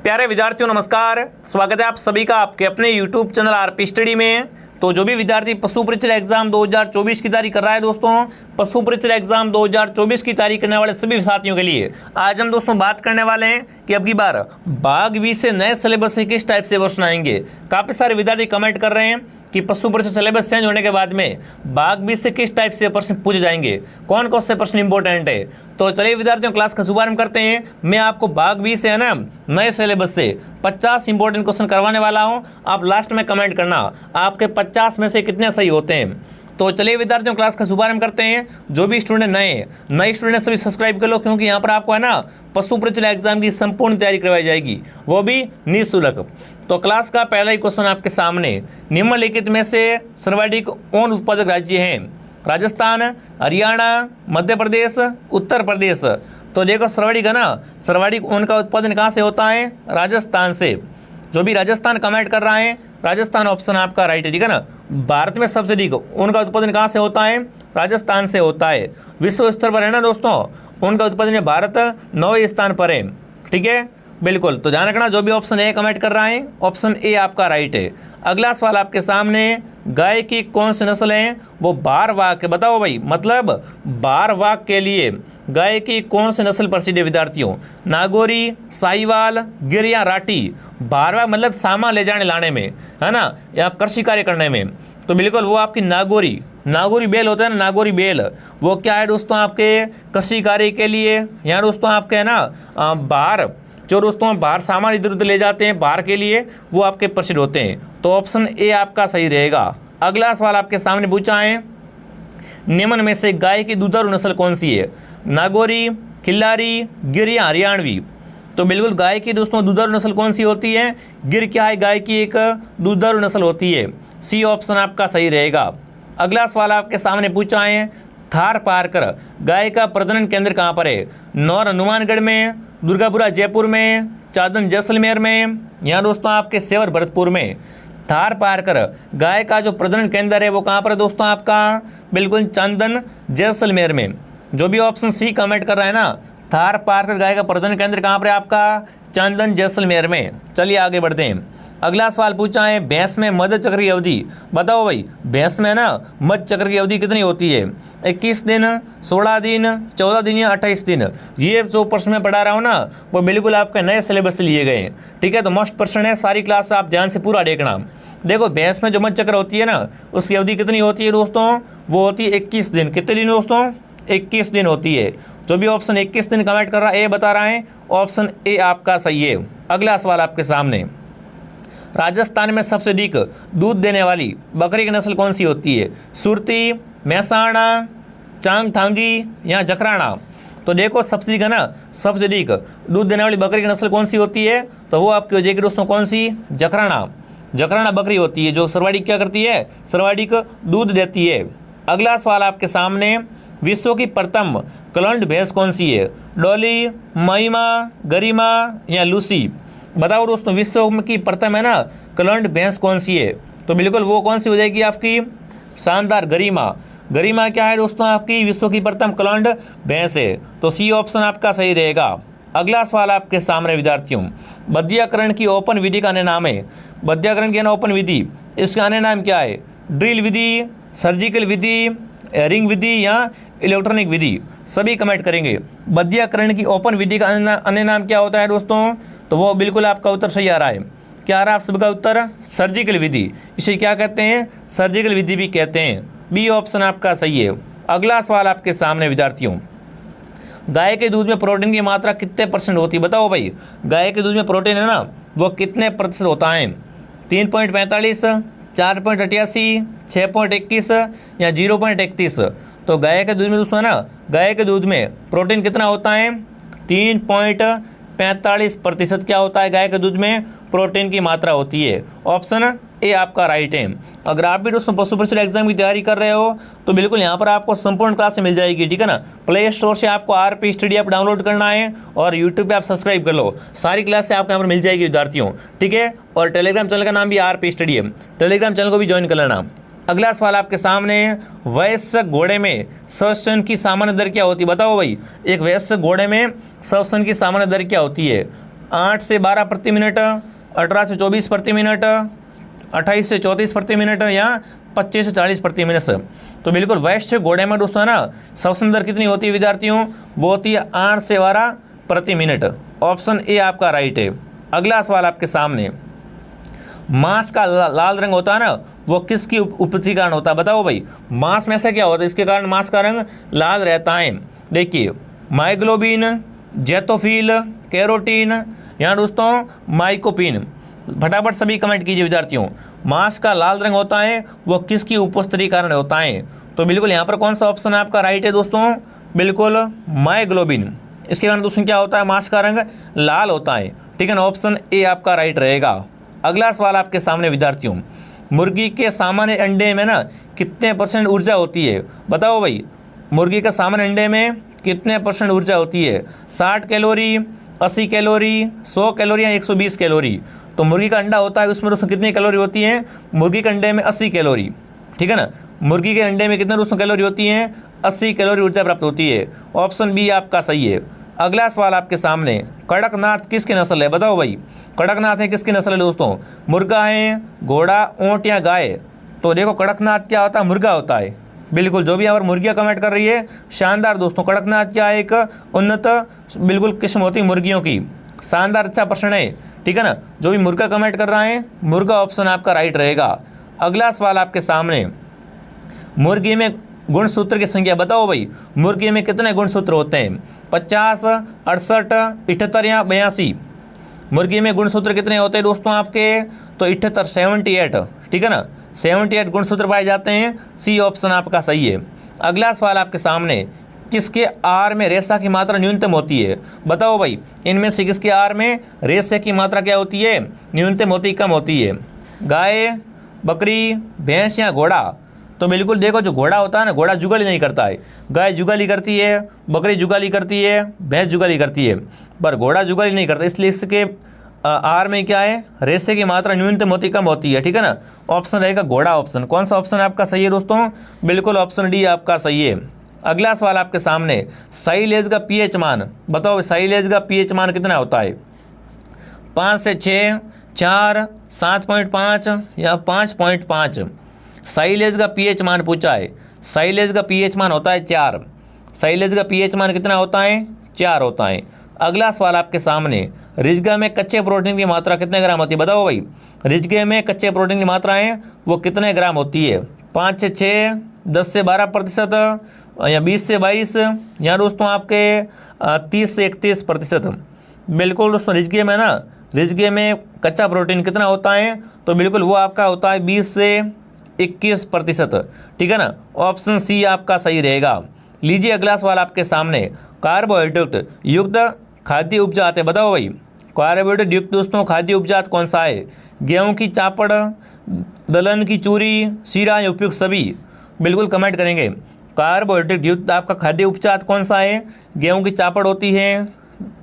प्यारे विद्यार्थियों नमस्कार, स्वागत है आप सभी का आपके अपने YouTube चैनल आरपी स्टडी में। तो जो भी विद्यार्थी पशु परिचय एग्जाम 2024 की तैयारी कर रहा है दोस्तों, पशु परिचय एग्जाम 2024 की तैयारी करने वाले सभी साथियों के लिए आज हम दोस्तों बात करने वाले हैं कि अब की बार भाग 20 से नए सिलेबस से किस टाइप से क्वेश्चन आएंगे। काफ़ी सारे विद्यार्थी कमेंट कर रहे हैं कि पशु परिचय सिलेबस चेंज होने के बाद में भाग 20 से किस टाइप से प्रश्न पूछे जाएंगे, कौन कौन से प्रश्न इंपॉर्टेंट है। तो चलिए विद्यार्थियों क्लास का शुभारंभ करते हैं। मैं आपको भाग 20 से है ना नए सिलेबस से 50 इंपॉर्टेंट क्वेश्चन करवाने वाला हूं। आप लास्ट में कमेंट करना आपके 50 में से कितने सही होते हैं। तो चलिए विद्यार्थियों क्लास का शुभारंभ करते हैं। जो भी स्टूडेंट नए स्टूडेंट सभी सब्सक्राइब कर लो, क्योंकि यहाँ पर आपको है ना पशु परिचय एग्जाम की संपूर्ण तैयारी करवाई जाएगी, वो भी निःशुल्क। तो क्लास का पहला ही क्वेश्चन आपके सामने, निम्नलिखित में से सर्वाधिक वन उत्पादक राज्य हैं? राजस्थान, हरियाणा, मध्य प्रदेश, उत्तर प्रदेश। तो देखो सर्वाधिक है ना, सर्वाधिक वन का उत्पादन कहाँ से होता है? राजस्थान से। जो भी राजस्थान कमेंट कर रहा है, राजस्थान ऑप्शन आपका राइट है, ठीक है ना। भारत में सबसे अधिक ऊन का उत्पादन कहाँ से होता है? राजस्थान से होता है। विश्व स्तर पर है ना दोस्तों, ऊन का उत्पादन में भारत 9वें स्थान पर है, ठीक है बिल्कुल। तो ध्यान रखना, जो भी ऑप्शन ए कमेंट कर रहा है ऑप्शन ए आपका राइट है। अगला सवाल आपके सामने, गाय की कौन सी नस्ल है? वो भारवाहक है। बताओ भाई, मतलब भारवाहक के लिए गाय की कौन सी नस्ल प्रसिद्ध है विद्यार्थियों? नागौरी, साहिवाल, गिर या राठी। भारवाहक मतलब सामान ले जाने लाने में है ना, या कृषि कार्य करने में। तो बिल्कुल वो आपकी नागौरी बैल होता है ना, नागौरी बैल, वो क्या है दोस्तों आपके कृषि कार्य के लिए, या दोस्तों आपके है ना बाहर, जो दोस्तों बाहर सामान इधर उधर ले जाते हैं बाहर के लिए, वो आपके प्रसिद्ध होते हैं। तो ऑप्शन ए आपका सही रहेगा। अगला सवाल आपके सामने पूछा है, निम्न में से गाय की दुधारू नस्ल कौन सी है? नागौरी, खिल्लारी, गिर या हरियाणवी। तो बिल्कुल गाय की दोस्तों दुधारू नस्ल कौन सी होती है? गिर क्या है, गाय की एक दुधारू नस्ल होती है। सी ऑप्शन आपका सही रहेगा। अगला सवाल आपके सामने पूछा है, थार पारकर गाय का प्रजनन केंद्र कहाँ पर है? नौर हनुमानगढ़ में, दुर्गापुरा जयपुर में, चांदन जैसलमेर में, या दोस्तों आपके सेवर भरतपुर में। थार पारकर गाय का जो प्रजनन केंद्र है वो कहाँ पर है दोस्तों आपका? बिल्कुल चांदन जैसलमेर में। जो भी ऑप्शन सी कमेंट कर रहा है ना, थार पारकर गाय का प्रजनन केंद्र कहाँ पर है आपका? चांदन जैसलमेर में। चलिए आगे बढ़ते हैं। अगला सवाल पूछा है, भैंस में मध्य चक्र की अवधि बताओ भाई। भैंस में ना मध्य चक्र की अवधि कितनी होती है? 21 दिन, 16 दिन, 14 दिन या 28 दिन। ये जो प्रश्न मैं पढ़ा रहा हूँ ना, वो बिल्कुल आपके नए सिलेबस से लिए गए हैं, ठीक है। तो मस्ट प्रश्न है, सारी क्लास आप ध्यान से पूरा देखना। देखो भैंस में जो मध्य चक्र होती है ना, उसकी अवधि कितनी होती है दोस्तों? वो होती है 21 दिन। कितने दिन दोस्तों? 21 दिन होती है। जो भी ऑप्शन 21 दिन कमेंट कर रहा है, ए बता रहा है, ऑप्शन ए आपका सही है। अगला सवाल आपके सामने, राजस्थान में सबसे अधिक दूध देने वाली बकरी की नस्ल कौन सी होती है? सुरती, मेहसाणा, चांगथांगी या जखराना। तो देखो सबसे अधिक है ना, सबसे अधिक दूध देने वाली बकरी की नस्ल कौन सी होती है? तो वो आपकी हो जाएगी दोस्तों कौन सी? जखराना बकरी होती है, जो सर्वाधिक क्या करती है? सर्वाधिक दूध देती है। अगला सवाल आपके सामने, विश्व की प्रथम क्लॉन्ड भैंस कौन सी है? डॉली, महिमा, गरिमा या लूसी। बताओ दोस्तों, विश्व की प्रथम है ना क्लॉन्ड भैंस कौन सी है? तो बिल्कुल वो कौन सी हो जाएगी आपकी? शानदार गरिमा। गरिमा क्या है दोस्तों आपकी? विश्व की प्रथम क्लॉन्ड भैंस है। तो सी ऑप्शन आपका सही रहेगा। अगला सवाल आपके सामने विद्यार्थियों, बद्याकरण की ओपन विधि का अन्य नाम है? बद्याकरण की ओपन विधि, इसका अन्य नाम क्या है? ड्रिल विधि, सर्जिकल विधि, रिंग विधि या इलेक्ट्रॉनिक विधि। सभी कमेंट करेंगे। बद्याकरण की ओपन विधि का अन्य नाम क्या होता है दोस्तों? तो वो बिल्कुल आपका उत्तर सही आ रहा है। क्या आ रहा है आप सबका उत्तर? सर्जिकल विधि। इसे क्या कहते हैं? सर्जिकल विधि भी कहते हैं। बी ऑप्शन आपका सही है। अगला सवाल आपके सामने विद्यार्थियों, गाय के दूध में प्रोटीन की मात्रा कितने % होती है? बताओ भाई, गाय के दूध में प्रोटीन है ना, वो कितने % होता है? 3.45, 4.88, 6.21 या 0.31। तो गाय के दूध में दोस्तों है ना, गाय के दूध में प्रोटीन कितना होता है? 3.45% क्या होता है? गाय के दूध में प्रोटीन की मात्रा होती है। ऑप्शन ए आपका राइट है। अगर आप भी दोस्तों पशु परिचय एग्जाम की तैयारी कर रहे हो तो बिल्कुल यहाँ पर आपको संपूर्ण क्लासें मिल जाएगी, ठीक है ना। प्ले स्टोर से आपको आरपी स्टडी ऐप डाउनलोड करना है और यूट्यूब पे आप सब्सक्राइब कर लो, सारी क्लासें आपको यहाँ पर मिल जाएगी विद्यार्थियों, ठीक है। और टेलीग्राम चैनल का नाम भी आरपी स्टडी है, टेलीग्राम चैनल को भी ज्वाइन कर लेना। अगला सवाल आपके सामने, वयस्क घोड़े में श्वसन की सामान्य दर क्या होती है? बताओ भाई, एक वयस्क घोड़े में श्वसन की सामान्य दर क्या होती है? 8 से 12 प्रति मिनट, 18 से 24 प्रति मिनट, 28 से 34 प्रति मिनट या 25 से 40 प्रति मिनट। तो बिल्कुल वैश्य घोड़े में दोस्तों है ना सबसे दर कितनी होती है विद्यार्थियों, वो होती है 8 से 12 प्रति मिनट। ऑप्शन ए आपका राइट है। अगला सवाल आपके सामने, मांस का लाल रंग होता है ना वो किसकी उत्पत्ति कारण होता है, बताओ भाई। मांस में से क्या होता है इसके कारण मांस का रंग लाल रहता है। देखिए माइग्लोबिन, जेटोफिल, कैरोटीन या दोस्तों माइकोपिन। फटाफट सभी कमेंट कीजिए विद्यार्थियों, मांस का लाल रंग होता है वो किसकी उपस्थिति कारण होता है। तो बिल्कुल यहाँ पर कौन सा ऑप्शन आपका राइट है दोस्तों, बिल्कुल माइग्लोबिन। इसके कारण दोस्तों क्या होता है, मांस का रंग लाल होता है। ठीक है ना, ऑप्शन ए आपका राइट रहेगा। अगला सवाल आपके सामने विद्यार्थियों, मुर्गी के सामान्य अंडे में ना कितने % ऊर्जा होती है, बताओ भाई। मुर्गी का सामान्य अंडे में कितने % ऊर्जा होती है, 60 कैलोरी, 80 कैलोरी, 100 कैलोरी या 120 कैलोरी। तो मुर्गी का अंडा होता है उसमें दोस्तों कितनी कैलोरी होती है, मुर्गी के अंडे में 80 कैलोरी। ठीक है ना, मुर्गी के अंडे में कितने दोस्तों कैलोरी होती है, 80 कैलोरी ऊर्जा प्राप्त होती है। ऑप्शन बी आपका सही है। अगला सवाल आपके सामने, कड़कनाथ किसकी नस्ल है, बताओ भाई। कड़कनाथ है किसकी नस्ल है दोस्तों, मुर्गा है, घोड़ा, ऊंट या गाय। तो देखो कड़कनाथ क्या होता है, मुर्गा होता है। बिल्कुल जो भी यहाँ पर मुर्गियाँ कमेंट कर रही है शानदार दोस्तों। कड़कनाथ क्या है, एक उन्नत बिल्कुल किस्म होती है मुर्गियों की। शानदार, अच्छा प्रश्न है। ठीक है ना, जो भी मुर्गा कमेंट कर रहा है मुर्गा ऑप्शन आपका राइट रहेगा। अगला सवाल आपके सामने, मुर्गी में गुणसूत्र की संख्या बताओ भाई। मुर्गी में कितने गुणसूत्र होते हैं, 50, 68, 78 या 82। मुर्गी में गुणसूत्र कितने होते हैं दोस्तों आपके, तो 78, 78। ठीक है ना, 78 गुणसूत्र पाए जाते हैं। सी ऑप्शन आपका सही है। अगला सवाल आपके सामने, किसके आहार में रेशा की मात्रा न्यूनतम होती है, बताओ भाई। इनमें से किसके आहार में रेशे की मात्रा क्या होती है, न्यूनतम होती, कम होती है। गाय, बकरी, भैंस या घोड़ा। तो बिल्कुल देखो जो घोड़ा होता है ना, घोड़ा जुगाली नहीं करता है। गाय जुगाली करती है, बकरी जुगाली करती है, भैंस जुगाली करती है, पर घोड़ा जुगाली नहीं करता। इसलिए इसके आहार में क्या है, रेशे की मात्रा न्यूनतम होती, कम होती है। ठीक है ना, ऑप्शन रहेगा घोड़ा ऑप्शन। कौन सा ऑप्शन आपका सही है दोस्तों, बिल्कुल ऑप्शन डी आपका सही है। अगला सवाल आपके सामने, साइलेज का पीएच मान बताओ। साइलेज का पीएच मान कितना होता है, 5 से 6, 4, 7.5 या 5.5। साइलेज का पीएच मान पूछा है। साइलेज का पीएच मान होता है 4। साइलेज का पीएच मान कितना होता है, 4 होता है। अगला सवाल आपके सामने, रिजगा में कच्चे प्रोटीन की मात्रा कितने ग्राम होती है, बताओ भाई। रिजगे में कच्चे प्रोटीन की मात्रा है वो कितने ग्राम होती है, 5 से 6, 10 से 12% या 20 से 22 या दोस्तों आपके 30 से 31%। बिल्कुल दोस्तों रिजगे में ना, रिजगे में कच्चा प्रोटीन कितना होता है, तो बिल्कुल वो आपका होता है 20 से 21%। ठीक है ना, ऑप्शन सी आपका सही रहेगा। लीजिए अगला सवाल आपके सामने, कार्बोहाइड्रेट युक्त खाद्य उपजात है, बताओ भाई। कार्बोहाइड्रेट युक्त दोस्तों खाद्य उपजात कौन सा है, गेहूं की चापड़, दलहन की चूरी, शीरा या उपयुक्त सभी। बिल्कुल कमेंट करेंगे, कार्बोहाइड्रेट युक्त आपका खाद्य उपजात कौन सा है। गेहूं की चापड़ होती है,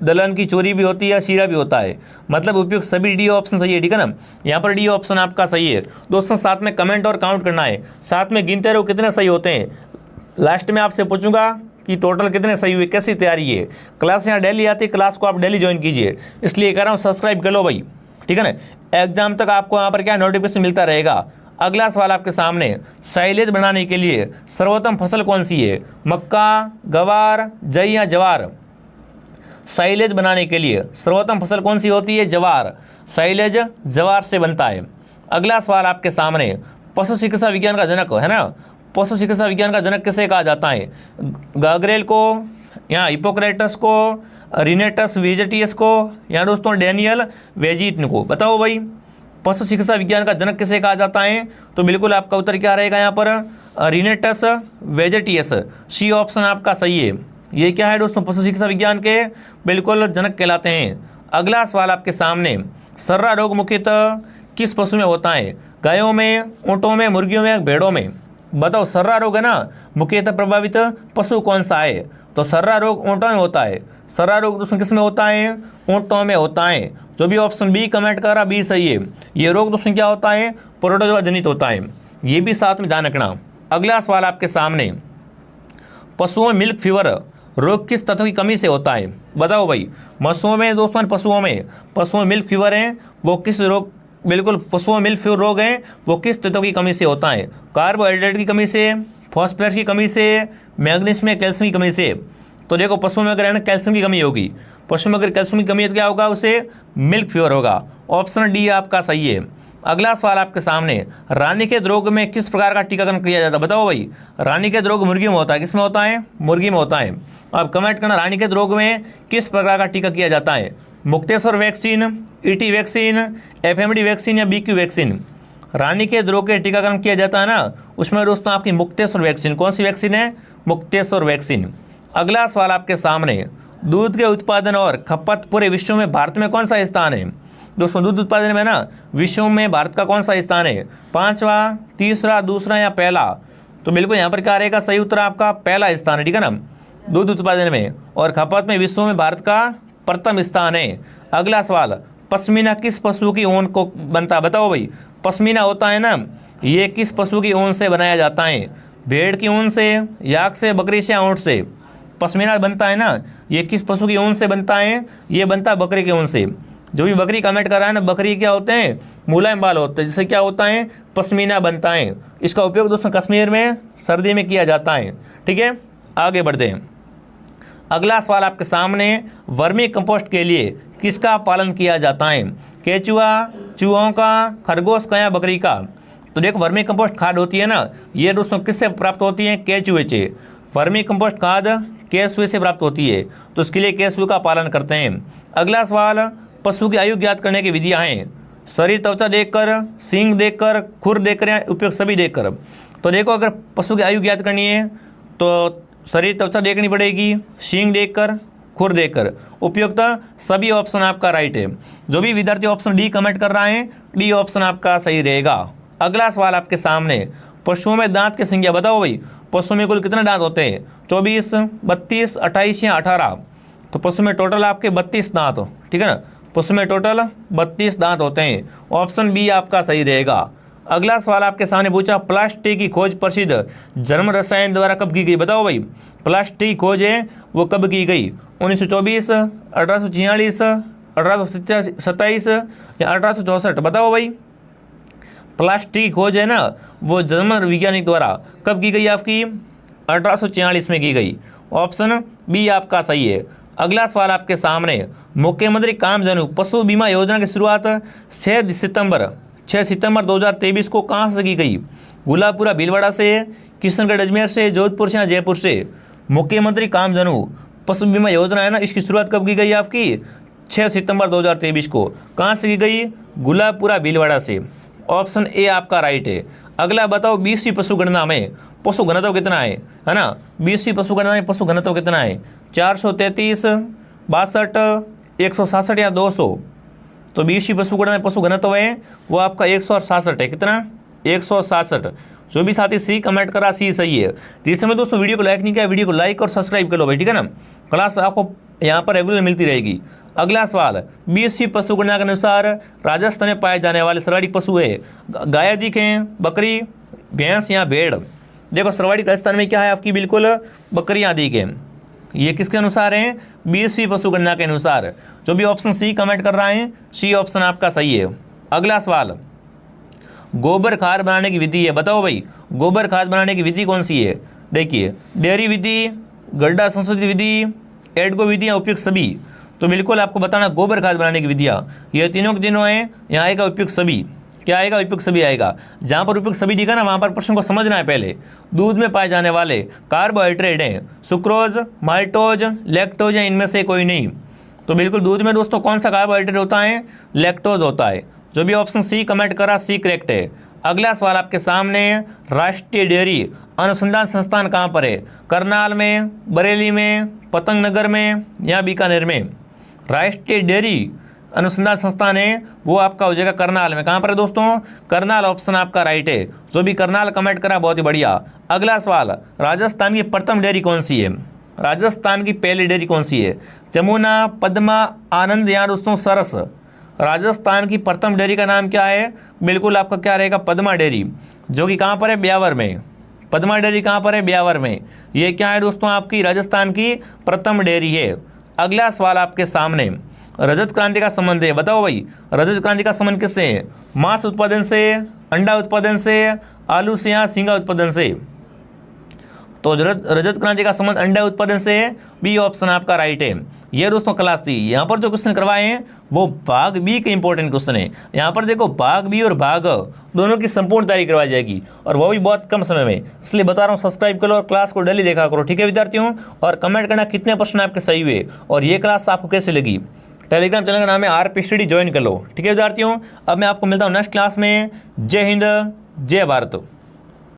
दलहन की चूरी भी होती है, शीरा भी होता है, मतलब उपयुक्त सभी। डी ऑप्शन सही है। ठीक है ना, यहाँ पर डी ऑप्शन आपका सही है दोस्तों। साथ में कमेंट और काउंट करना है, साथ में गिनते रहो कितने सही होते हैं। लास्ट में आपसे पूछूंगा कि टोटल कितने सही हुए, कैसी तैयारी है। क्लास यहाँ डेली आती है, क्लास को आप डेली ज्वाइन कीजिए, इसलिए कह रहा हूँ सब्सक्राइब कर लो भाई। ठीक है ना, एग्जाम तक आपको यहाँ पर क्या नोटिफिकेशन मिलता रहेगा। अगला सवाल आपके सामने, साइलेज बनाने के लिए सर्वोत्तम फसल कौन सी है, मक्का, गवार, जई या ज्वार। साइलेज बनाने के लिए सर्वोत्तम फसल कौन सी होती है, ज्वार। साइलेज ज्वार से बनता है। अगला सवाल आपके सामने, पशु चिकित्सा विज्ञान का जनक है ना, पशु चिकित्सा विज्ञान का जनक किसे कहा जाता है, गाग्रेल को या हिपोक्रेटस को, रिनेटस वेजेटियस को या दोस्तों डेनियल वेजिटन को, बताओ भाई। पशु चिकित्सा विज्ञान का जनक किसे कहा जाता है, तो बिल्कुल आपका उत्तर क्या रहेगा यहाँ पर, रिनेटस वेजेटियस। सी ऑप्शन आपका सही है। ये क्या है दोस्तों, पशु चिकित्सा विज्ञान के बिल्कुल जनक कहलाते हैं। अगला सवाल आपके सामने, सर्रा रोग मुख्यतः किस पशु में होता है, गायों में, ऊँटों में, मुर्गियों में, भेड़ों में। बताओ, सर्रा रोग है ना मुख्यतः प्रभावित पशु कौन सा है, तो सर्रा रोग ऊँटों में होता है। सर्रा रोग दोस्तों किस में होता है, ऊँटों में होता है। जो भी ऑप्शन बी कमेंट कर रहा, बी सही है। ये रोग दोस्तों क्या होता है, प्रोटोजोआ जनित होता है, ये भी साथ में ध्यान रखना। अगला सवाल आपके सामने, पशुओं में मिल्क फीवर रोग किस तत्व की कमी से होता है? बताओ भाई। पशुओं में दोस्तों, पशुओं में मिल्क फीवर है, वो किस रोग, बिल्कुल पशुओं में मिल्क फीवर रोग है, वो किस तत्व की कमी से होता है? कार्बोहाइड्रेट की कमी से, फॉस्फोरस की कमी से, मैग्नीशियम में कैल्शियम की कमी से। तो देखो पशुओं में अगर है ना कैल्शियम की कमी होगी, पशु में अगर कैल्शियम की कमी है तो क्या होगा, उसे मिल्क फीवर होगा। ऑप्शन डी आपका सही है। अगला सवाल आपके सामने, रानीखेत रोग में किस प्रकार का टीकाकरण किया जाता है? बताओ भाई। रानीखेत रोग मुर्गी में होता है, किस में होता है? मुर्गी में होता है। अब कमेंट करना, रानीखेत रोग में किस प्रकार का टीका किया जाता है? Mukteshwar vaccine, ET vaccine, FMD vaccine या बीक्यू वैक्सीन? रानीखेत रोग के टीकाकरण किया जाता है ना, उसमें दोस्तों आपकी मुक्तेश्वर वैक्सीन। कौन सी वैक्सीन है? मुक्तेश्वर वैक्सीन। अगला सवाल आपके सामने, दूध के उत्पादन और खपत पूरे विश्व में भारत में कौन सा स्थान है? दोस्तों दूध उत्पादन में ना विश्व में भारत का कौन सा स्थान है? पांचवा, तीसरा, दूसरा या पहला? तो बिल्कुल यहाँ पर क्या रहेगा, सही उत्तर आपका पहला स्थान है, ठीक है ना। दूध उत्पादन में और खपत में विश्व में भारत का प्रथम स्थान है। अगला सवाल, पश्मीना किस पशु की ऊन को बनता है? बताओ भाई। पश्मीना होता है ना, ये किस पशु की ऊन से बनाया जाता है? भेड़ की ऊन से, याक से, बकरी से या ऊँट से? पश्मीना बनता है ना, ये किस पशु की ऊन से बनता है? ये बनता है बकरी की ऊन से। जो भी बकरी कमेंट कर रहा है ना, बकरी क्या होते हैं? मुलायम बाल होते हैं, जिससे क्या होता है? पश्मीना बनता है। इसका उपयोग दोस्तों कश्मीर में सर्दी में किया जाता है, ठीक है। आगे बढ़ते हैं। अगला सवाल आपके सामने, वर्मी कंपोस्ट के लिए किसका पालन किया जाता है? केचुआ, चूहों का, खरगोश का या बकरी का? तो देखो वर्मी कंपोस्ट खाद होती है ना, ये दोस्तों किससे प्राप्त होती है? केचुए से। वर्मी कंपोस्ट खाद केचुए से प्राप्त होती है, तो इसके लिए केचुए का पालन करते हैं। अगला सवाल, पशु की आयु ज्ञात करने की विधियाँ हैं। शरीर त्वचा देखकर, सींग देखकर, खुर देखकर या उपयुक्त सभी देखकर? तो देखो अगर पशु की आयु ज्ञात करनी है तो शरीर त्वचा देखनी पड़ेगी, सींग देखकर, खुर देखकर। उपयुक्त सभी ऑप्शन आपका राइट है। जो भी विद्यार्थी ऑप्शन डी कमेंट कर रहा है, डी ऑप्शन आपका सही रहेगा। अगला सवाल आपके सामने, पशुओं में दांत की संख्या बताओ भाई। पशु में कुल कितने दांत होते हैं? 24, 32, 28 या 18? तो पशु में टोटल आपके 32 दांत, ठीक है ना। पशु में टोटल 32 दांत होते हैं। ऑप्शन बी आपका सही रहेगा। अगला सवाल आपके सामने पूछा, प्लास्टिक की खोज प्रसिद्ध जर्मन रसायन द्वारा कब की गई? बताओ भाई। प्लास्टिक की खोज है वो कब की गई? 1924, 1846, 1827 या 1864? बताओ भाई। प्लास्टिक की खोज है ना, वो जर्मन वैज्ञानिक द्वारा कब की गई? आपकी 1846 में की गई। ऑप्शन बी आपका सही है। अगला सवाल आपके सामने, मुख्यमंत्री कामधेनु पशु बीमा योजना की शुरुआत 6 सितंबर 2023 को कहाँ से की गई? गुलाबपुरा भीलवाड़ा से, किशनगढ़ अजमेर से, जोधपुर से या जयपुर से? मुख्यमंत्री कामधेनु पशु बीमा योजना है ना, इसकी शुरुआत कब की गई? आपकी 6 सितंबर 2023 को। कहाँ से की गई? गुलाबपुरा भीलवाड़ा से। ऑप्शन ए आपका राइट है। अगला बताओ, 20वीं पशु गणना में पशु घनत्व कितना है ना? 20वीं पशु गणना में पशु घनत्व कितना है? 433, 62, 167 या 200? तो 20वीं पशु गणना में पशु घनत्व है वो आपका 167 है। कितना? 167। जो भी साथी सी कमेंट करा सी सही है। जिस समय दोस्तों वीडियो को लाइक नहीं किया, वीडियो को लाइक और सब्सक्राइब कर लो भाई, ठीक है ना। क्लास आपको यहाँ पर रेगुलर मिलती रहेगी। अगला सवाल, 20वीं पशु गणना के अनुसार राजस्थान में पाए जाने वाले सर्वाधिक पशु है, गाय अधिक हैं, बकरी, भैंस या भेड़? देखो सर्वाधिक राजस्थान में क्या है आपकी, बिल्कुल बकरियाँ अधिक हैं। ये किसके अनुसार है? 20वीं पशु गणना के अनुसार। जो भी ऑप्शन सी कमेंट कर रहा है, सी ऑप्शन आपका सही है। अगला सवाल, गोबर खाद बनाने की विधि है। बताओ भाई, गोबर खाद बनाने की विधि कौन सी है? देखिए, डेयरी विधि, गड्ढा संशोधित विधि, एडगो विधि या उपयुक्त सभी? तो बिल्कुल आपको बताना गोबर खाद बनाने की विधियाँ ये तीनों के तीनों हैं। यहाँ आएगा उपयुक्त सभी। क्या आएगा? उपयुक्त सभी आएगा। जहाँ पर उपयुक्त सभी दिखा ना, वहाँ पर प्रश्न को समझना है पहले। दूध में पाए जाने वाले कार्बोहाइड्रेट हैं सुक्रोज, माल्टोज, लैक्टोज या इनमें से कोई नहीं? तो बिल्कुल दूध में दोस्तों कौन सा कार्बोहाइड्रेट होता है? लैक्टोज होता है। जो भी ऑप्शन सी कमेंट करा, सी करेक्ट है। अगला सवाल आपके सामने, राष्ट्रीय डेयरी अनुसंधान संस्थान कहाँ पर है? करनाल में, बरेली में, पतंग नगर में या बीकानेर में? राष्ट्रीय डेयरी अनुसंधान संस्थान है वो आपका हो जाएगा करनाल में। कहाँ पर है दोस्तों? करनाल ऑप्शन आपका राइट है। जो भी करनाल कमेंट करा बहुत ही बढ़िया। अगला सवाल, राजस्थान की प्रथम डेयरी कौन सी है? राजस्थान की पहली डेयरी कौन सी है? जमुना, पद्मा, आनंद या दोस्तों सरस? राजस्थान की प्रथम डेयरी का नाम क्या है? बिल्कुल आपका क्या रहेगा? पद्मा डेयरी, जो कि कहाँ पर है? ब्यावर में। पद्मा डेयरी कहाँ पर है? ब्यावर में। ये क्या है दोस्तों? आपकी राजस्थान की प्रथम डेयरी है। अगला सवाल आपके सामने, रजत क्रांति का संबंध है, बताओ भाई रजत क्रांति का संबंध किससे है? मांस उत्पादन से, अंडा उत्पादन से, आलू से या झींगा उत्पादन से? तो रजत क्रांति का संबंध अंडा उत्पादन से है। बी ऑप्शन आपका राइट है। ये दोस्तों क्लास थी। यहाँ पर जो क्वेश्चन करवाए हैं वो भाग बी के इंपॉर्टेंट क्वेश्चन है। यहाँ पर देखो भाग बी और भाग दोनों की संपूर्ण तैयारी करवाई जाएगी और वो भी बहुत कम समय में, इसलिए बता रहा हूँ सब्सक्राइब करो और क्लास को डेली देखा करो, ठीक है विद्यार्थियों। और कमेंट करना कितने प्रश्न आपके सही हुए और ये क्लास आपको कैसे लगी। टेलीग्राम चैनल का नाम है RP स्टडी, ज्वाइन कर लो, ठीक है विद्यार्थियों। अब मैं आपको मिलता हूँ नेक्स्ट क्लास में। जय हिंद, जय भारत।